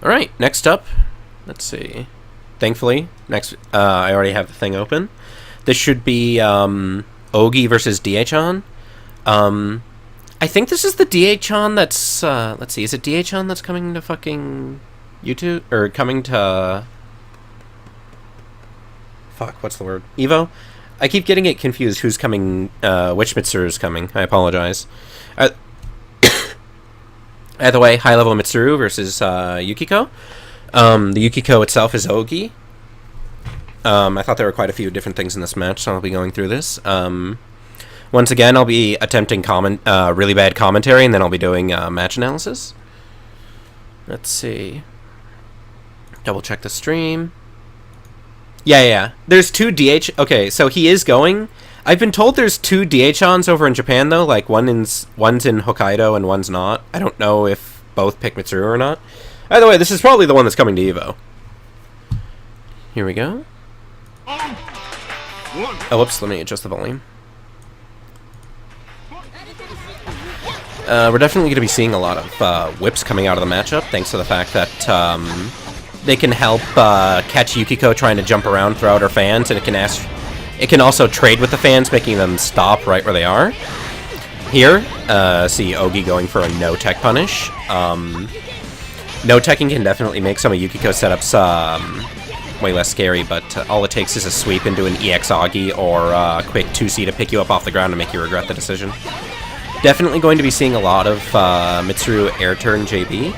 Alright, next up, let's see. Thankfully, next, I already have the thing open. This should be, Oogi versus Diechon. I think this is the Diechon that's, let's see, is it Diechon that's coming to fucking YouTube? Or coming to... Fuck, what's the word? Evo? I keep getting it confused who's coming, which Mitsuru is coming. I apologize. Either way, high-level Mitsuru versus Yukiko. The Yukiko itself is Oogi. I thought there were quite a few different things in this match, so I'll be going through this. Once again, I'll be attempting really bad commentary, and then I'll be doing match analysis. Let's see. Double check the stream. Yeah. There's two DH... Okay, so he is going... I've been told there's two DHons over in Japan, though. Like, one's in Hokkaido and one's not. I don't know if both pick Mitsuru or not. Either way, this is probably the one that's coming to Evo. Here we go. Oh, whoops, let me adjust the volume. We're definitely going to be seeing a lot of whips coming out of the matchup, thanks to the fact that they can help catch Yukiko trying to jump around throughout her fans, and it can also trade with the fans, making them stop right where they are. Here, see Oogi going for a no-tech punish. No-teching can definitely make some of Yukiko's setups way less scary, but all it takes is a sweep into an EX Oogi or a quick 2C to pick you up off the ground and make you regret the decision. Definitely going to be seeing a lot of Mitsuru air turn JB.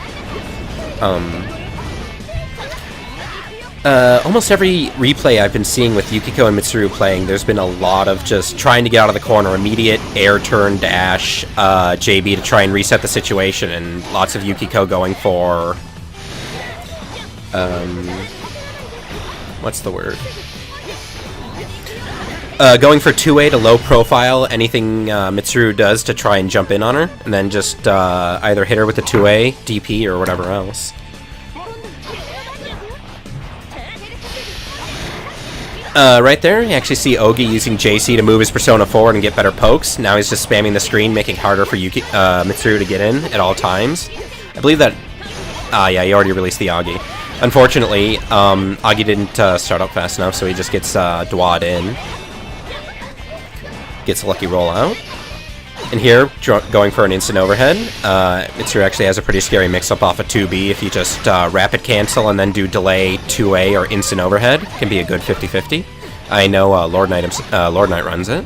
Almost every replay I've been seeing with Yukiko and Mitsuru playing, there's been a lot of just trying to get out of the corner, immediate air turn dash JB to try and reset the situation, and lots of Yukiko going for... what's the word? Going for 2A to low profile anything Mitsuru does to try and jump in on her, and then just either hit her with the 2A, DP, or whatever else. Right there, you actually see Oogi using JC to move his persona forward and get better pokes. Now he's just spamming the screen, making it harder for Mitsuru to get in at all times. I believe that... yeah, he already released the Oogi. Unfortunately, Oogi didn't start up fast enough, so he just gets dwa'd in. Gets a lucky rollout. And here, going for an instant overhead. Mitsuru actually has a pretty scary mix-up off a 2B. If you just rapid cancel and then do delay 2A or instant overhead, can be a good 50-50. I know Lord Knight runs it.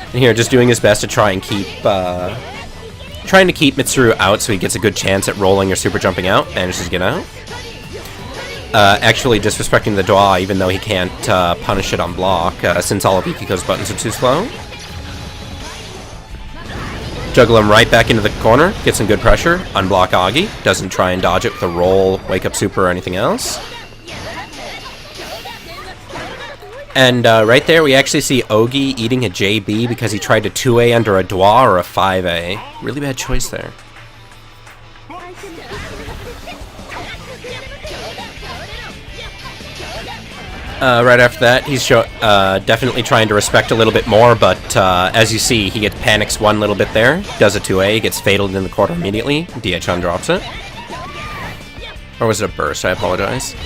And here, just doing his best to try and keep... trying to keep Mitsuru out so he gets a good chance at rolling or super jumping out. Manages to get out. Actually disrespecting the dwa, even though he can't punish it on block, since all of Yukiko's buttons are too slow. Juggle him right back into the corner, get some good pressure, unblock Oogi, doesn't try and dodge it with a roll, wake up super, or anything else. And right there we actually see Oogi eating a JB because he tried to 2A under a dwa or a 5A. Really bad choice there. Right after that, he's definitely trying to respect a little bit more, but as you see, he panics one little bit there, does a 2A, gets fataled in the corner immediately, Diechon drops it. Or was it a burst? I apologize.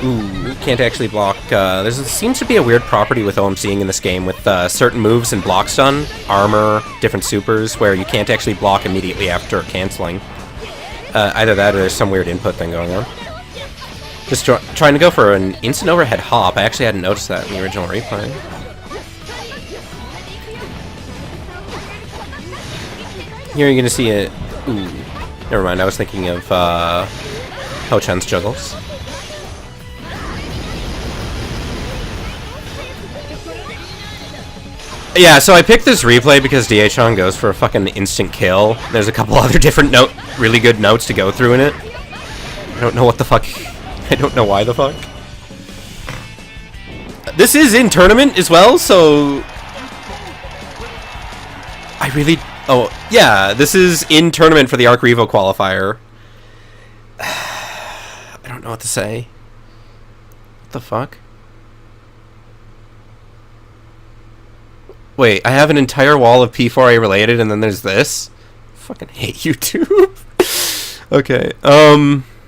Ooh, can't actually block. There seems to be a weird property with OMCing in this game with certain moves and block stun, armor, different supers, where you can't actually block immediately after canceling. Either that or there's some weird input thing going on. Just trying to go for an instant overhead hop. I actually hadn't noticed that in the original replay. Here you're going to see a... Ooh. Never mind, I was thinking of Ho-chan's juggles. Yeah, so I picked this replay because Diechon goes for a fucking instant kill. There's a couple other different really good notes to go through in it. I don't know what the fuck. I don't know why the fuck. This is in tournament as well, so... I really... Oh, yeah, this is in tournament for the Arc Revo qualifier. I don't know what to say. What the fuck? Wait, I have an entire wall of P4A related, and then there's this? Fucking hate YouTube. Okay,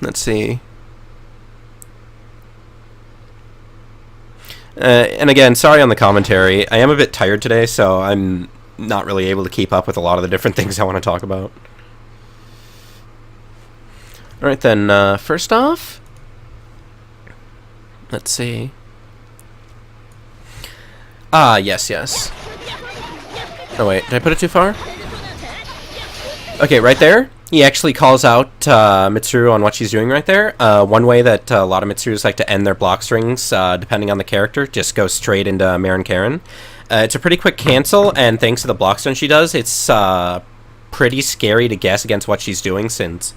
let's see. And again, sorry on the commentary. I am a bit tired today, so I'm not really able to keep up with a lot of the different things I want to talk about. Alright then, first off, let's see. Ah, yes. Oh wait, did I put it too far? Okay, right there, he actually calls out Mitsuru on what she's doing right there. One way that a lot of Mitsurus like to end their block strings, depending on the character, just go straight into Marin Karen. It's a pretty quick cancel, and thanks to the block string she does, it's pretty scary to guess against what she's doing, since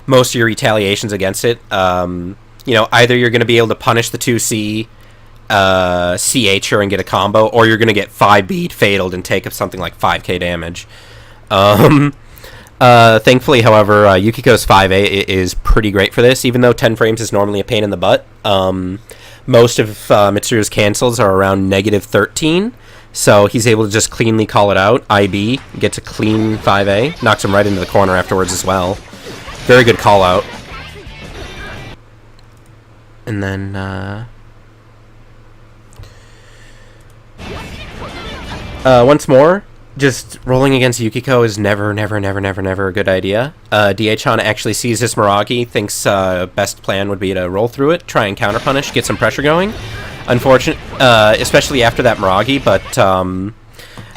most of your retaliations against it, you know, either you're going to be able to punish the 2C, CH her and get a combo, or you're going to get 5 fataled and take up something like 5k damage. Thankfully, however, Yukiko's 5A is pretty great for this, even though 10 frames is normally a pain in the butt. Most of Mitsuru's cancels are around -13, so he's able to just cleanly call it out. IB gets a clean 5A, knocks him right into the corner afterwards as well. Very good call out. And then, once more, just rolling against Yukiko is never a good idea. DHon actually sees this Miragi, thinks best plan would be to roll through it, try and counterpunish, get some pressure going. Unfortunate, especially after that Miragi, but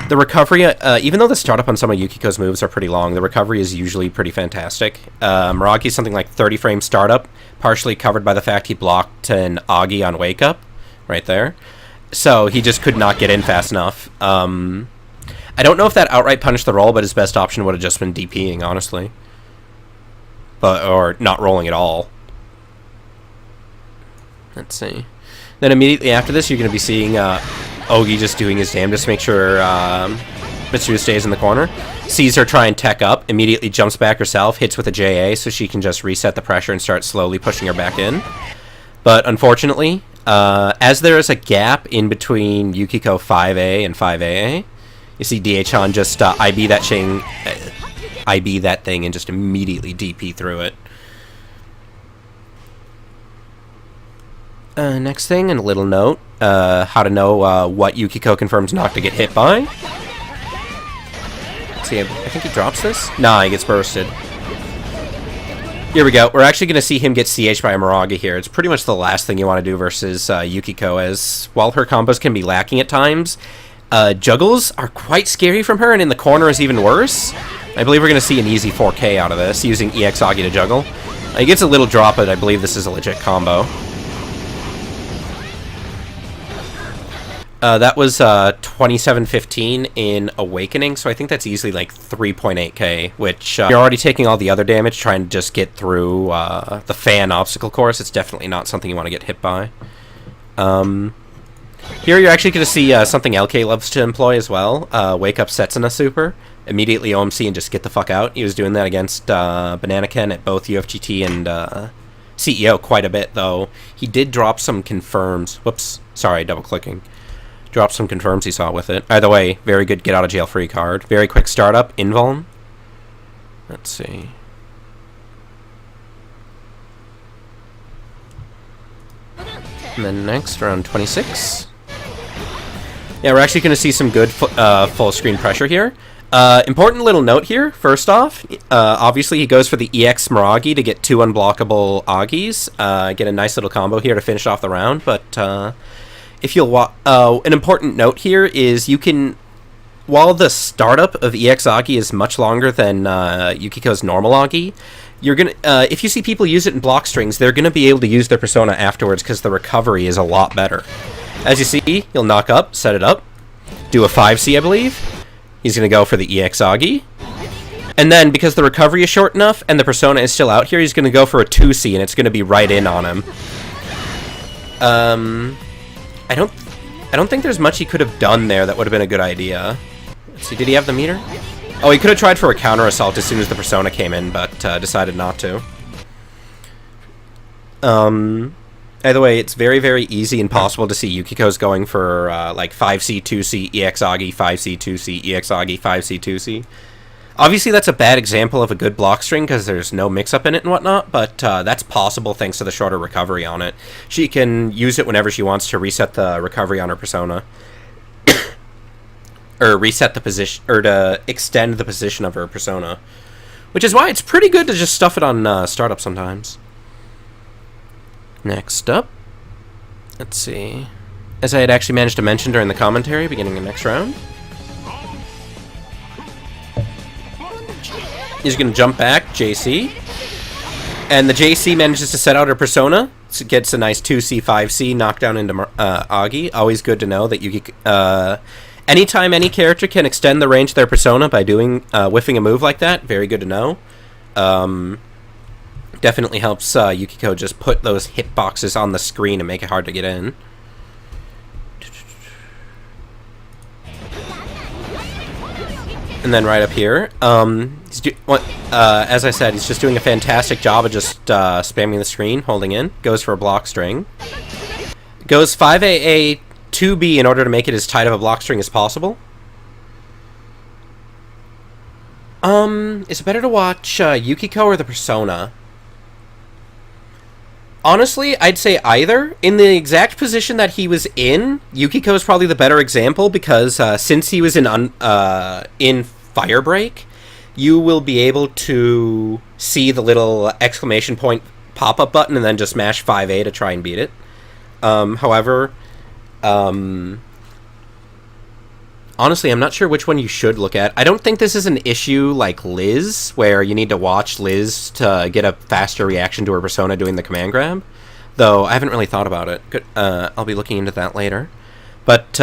the recovery, even though the startup on some of Yukiko's moves are pretty long, the recovery is usually pretty fantastic. Miragi is something like 30 frame startup, partially covered by the fact he blocked an Oogi on Wake Up, right there. So he just could not get in fast enough. I don't know if that outright punished the roll, but his best option would have just been DPing, honestly. Or not rolling at all. Let's see. Then immediately after this, you're going to be seeing Oogi just doing his damnedest to make sure Mitsuru stays in the corner. Sees her try and tech up, immediately jumps back herself, hits with a JA so she can just reset the pressure and start slowly pushing her back in. But unfortunately, as there is a gap in between Yukiko 5A and 5AA, you see DHon just IB that thing and just immediately DP through it. Next thing, and a little note, how to know what Yukiko confirms not to get hit by. Let's see, I think he drops this? Nah, he gets bursted. Here we go. We're actually going to see him get CH by a Miragi here. It's pretty much the last thing you want to do versus Yukiko, as while her combos can be lacking at times, juggles are quite scary from her, and in the corner is even worse. I believe we're going to see an easy 4K out of this, using EX Oogi to juggle. He gets a little drop, but I believe this is a legit combo. That was 2715 in Awakening, so I think that's easily like 3.8k, which you're already taking all the other damage trying to just get through the fan obstacle course. It's definitely not something you want to get hit by. Here you're actually going to see something LK loves to employ as well. Wake Up Setsuna Super. Immediately OMC and just get the fuck out. He was doing that against Banana Ken at both UFGT and CEO quite a bit, though. He did drop some confirms. Whoops. Sorry, double-clicking. Drop some confirms he saw with it. Either way, very good get-out-of-jail-free card. Very quick startup, invuln. Let's see. And then next, round 26. Yeah, we're actually going to see some good full-screen pressure here. Important little note here, first off. Obviously, he goes for the EX Miragi to get 2 unblockable Augis. Get a nice little combo here to finish off the round, but... if you'll an important note here is you can, while the startup of EX Oogi is much longer than Yukiko's normal Oogi, you're gonna if you see people use it in block strings, they're gonna be able to use their persona afterwards because the recovery is a lot better. As you see, you'll knock up, set it up, do a 5C, I believe. He's gonna go for the EX Oogi, and then because the recovery is short enough and the persona is still out here, he's gonna go for a 2C, and it's gonna be right in on him. I don't think there's much he could have done there that would have been a good idea. Let's see, did he have the meter? Oh, he could have tried for a counter assault as soon as the persona came in, but decided not to. By the way, it's very, very easy and possible to see Yukiko's going for, like, 5C, 2C, EX Oogi, 5C, 2C, EX Oogi, 5C, 2C. Obviously, that's a bad example of a good block string because there's no mix-up in it and whatnot, but that's possible thanks to the shorter recovery on it. She can use it whenever she wants to reset the recovery on her persona. Or reset the position, or to extend the position of her persona. Which is why it's pretty good to just stuff it on startup sometimes. Next up, let's see. As I had actually managed to mention during the commentary, beginning of next round. He's going to jump back, JC. And the JC manages to set out her persona. So it gets a nice 2C, 5C knockdown into Oogi. Always good to know that you anytime any character can extend the range of their persona by doing whiffing a move like that, very good to know. Definitely helps Yukiko just put those hitboxes on the screen and make it hard to get in. And then right up here, as I said, he's just doing a fantastic job of just spamming the screen, holding in. Goes for a block string. Goes 5AA 2B in order to make it as tight of a block string as possible. Is it better to watch Yukiko or the persona? Honestly, I'd say either. In the exact position that he was in, Yukiko is probably the better example because since he was in Firebreak, you will be able to see the little exclamation point pop-up button and then just mash 5A to try and beat it. However, honestly, I'm not sure which one you should look at. I don't think this is an issue like Liz, where you need to watch Liz to get a faster reaction to her persona doing the command grab. Though, I haven't really thought about it. I'll be looking into that later. But,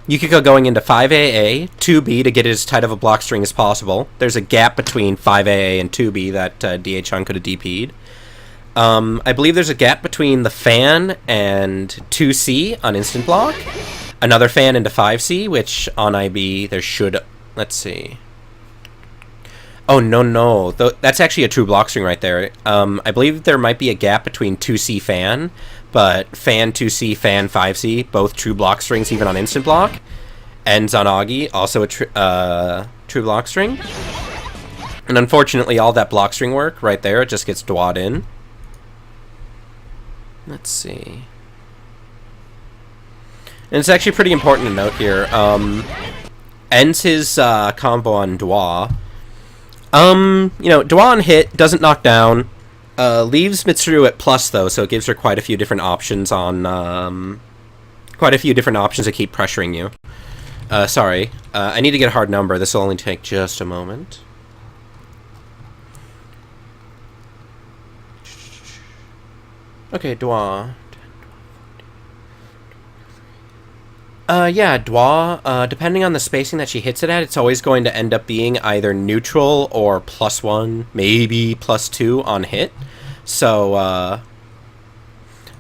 Yukiko going into 5AA, 2B to get as tight of a block string as possible. There's a gap between 5AA and 2B that DH-Hun could have DP'd. I believe there's a gap between the fan and 2C on instant block. Another fan into 5C, which on IB there should... Let's see. Oh, no. That's actually a true block string right there. I believe there might be a gap between 2C fan, but fan 2C, fan 5C, both true block strings even on instant block. Ends on Oogi, also a true block string. And unfortunately, all that block string work right there, it just gets dwad in. Let's see. And it's actually pretty important to note here. Ends his combo on Dwa. Dwa on hit, doesn't knock down. Leaves Mitsuru at plus, though, so it gives her quite a few different options on... quite a few different options to keep pressuring you. Sorry. I need to get a hard number. This will only take just a moment. Okay, Dwa. Yeah, Dwa, depending on the spacing that she hits it at, it's always going to end up being either neutral or +1, maybe +2 on hit. So,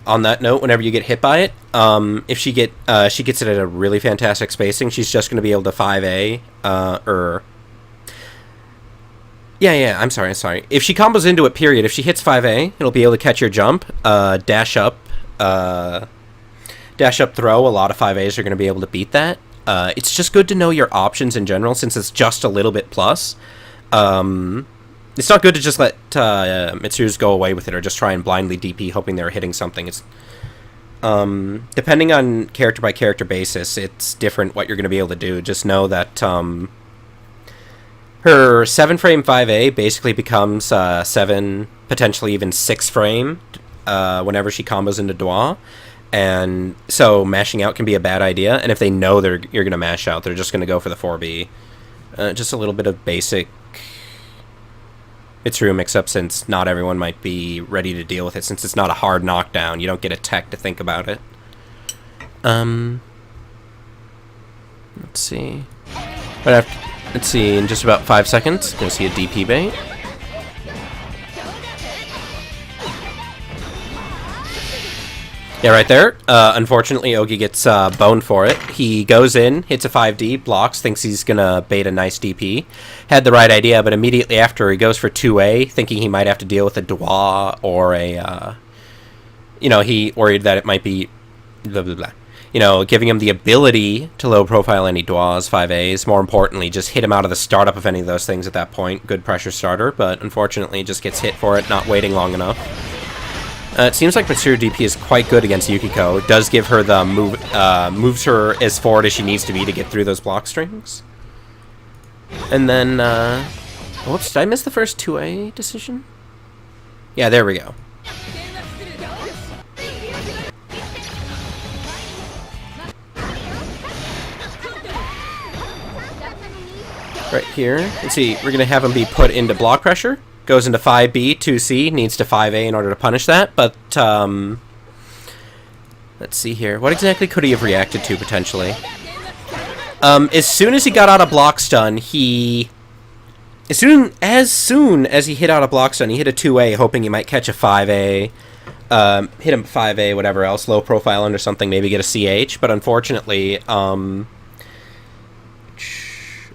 on that note, whenever you get hit by it, if she gets it at a really fantastic spacing, she's just going to be able to 5A, Yeah, I'm sorry. If she combos into it, period, if she hits 5A, it'll be able to catch your jump, dash up throw. A lot of 5As are going to be able to beat that. It's just good to know your options in general, since it's just a little bit plus. It's not good to just let Mitsuru's go away with it, or just try and blindly DP hoping they're hitting something. It's depending on character by character basis, it's different what you're going to be able to do. Just know that her 7-frame 5A basically becomes 7, potentially even 6-frame whenever she combos into Dwa. And so mashing out can be a bad idea, and if they know you're going to mash out, they're just going to go for the 4B. Just a little bit of basic Mitsuru mix-up, since not everyone might be ready to deal with it, since it's not a hard knockdown. You don't get a tech to think about it. Let's see. Let's see, in just about 5 seconds, going to see a DP bait. Yeah, right there. Unfortunately, Oogi gets boned for it. He goes in, hits a 5D, blocks, thinks he's going to bait a nice DP. Had the right idea, but immediately after he goes for 2A, thinking he might have to deal with a Dwa or a you know, he worried that it might be blah, blah, blah. You know, giving him the ability to low profile any Dwas, 5As. More importantly, just hit him out of the startup of any of those things at that point. Good pressure starter, but unfortunately just gets hit for it, not waiting long enough. It seems like Mitsuru DP is quite good against Yukiko. It does give her the moves her as forward as she needs to be to get through those block strings. And then, whoops, did I miss the first 2A decision? Yeah, there we go. Right here, let's see, we're going to have him be put into block pressure. Goes into 5B, 2C, needs to 5A in order to punish that, but, let's see here. What exactly could he have reacted to, potentially? As soon as he got out of block stun, as soon as he hit out a block stun, he hit a 2A, hoping he might catch a 5A, hit him 5A, whatever else, low profile under something, maybe get a CH, but unfortunately,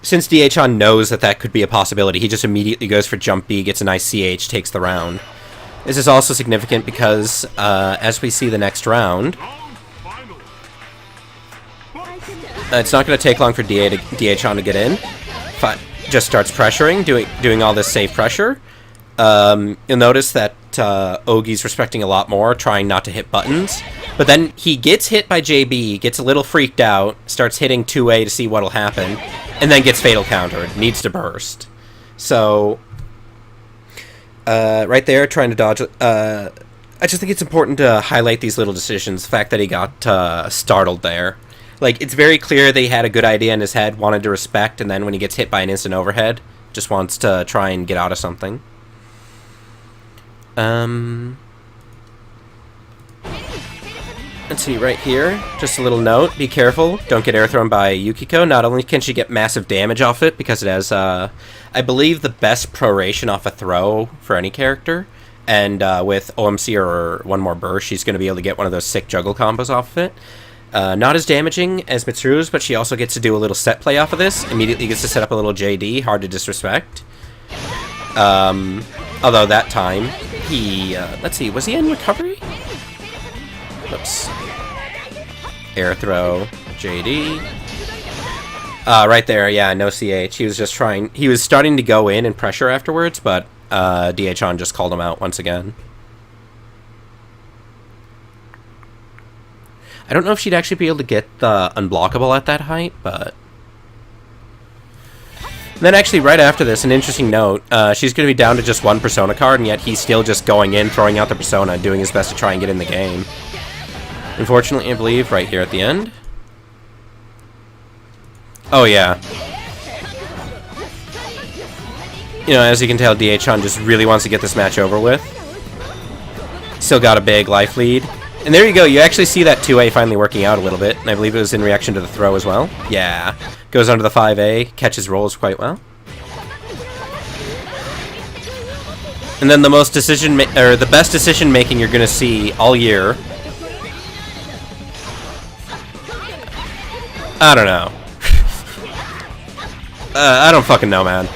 since DHon knows that that could be a possibility, he just immediately goes for jump B, gets a nice CH, takes the round. This is also significant because, as we see the next round, it's not going to take long for DHon to get in. Just starts pressuring, doing all this safe pressure. You'll notice that Oogi's respecting a lot more, trying not to hit buttons. But then he gets hit by JB, gets a little freaked out, starts hitting 2A to see what'll happen, and then gets fatal countered, needs to burst. So, right there, trying to dodge. I just think it's important to highlight these little decisions. The fact that he got startled there. Like, it's very clear that he had a good idea in his head, wanted to respect, and then when he gets hit by an instant overhead, just wants to try and get out of something. Let's see, right here, just a little note, be careful, don't get air thrown by Yukiko. Not only can she get massive damage off it, because it has, I believe, the best proration off a throw for any character, and with OMC or one more burst, she's going to be able to get one of those sick juggle combos off of it. Not as damaging as Mitsuru's, but she also gets to do a little set play off of this, immediately gets to set up a little JD, hard to disrespect. Although that time, he, let's see, was he in recovery? Oops. Air throw, JD. Right there, yeah, no CH. He was just trying, he was starting to go in and pressure afterwards, but DHon just called him out once again. I don't know if she'd actually be able to get the unblockable at that height, but... And then actually, right after this, an interesting note, she's going to be down to just one Persona card, and yet he's still just going in, throwing out the Persona, doing his best to try and get in the game. Unfortunately, I believe, right here at the end. Oh, yeah. You know, as you can tell, DHon just really wants to get this match over with. Still got a big life lead. And there you go, you actually see that 2A finally working out a little bit, and I believe it was in reaction to the throw as well. Yeah. Goes under the 5A, catches rolls quite well. And then the most the best decision making you're gonna see all year. I don't know. I don't fucking know, man.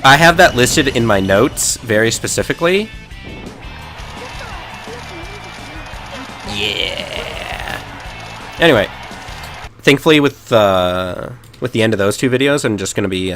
I have that listed in my notes very specifically. Yeah. Anyway, thankfully with the end of those two videos, I'm just gonna be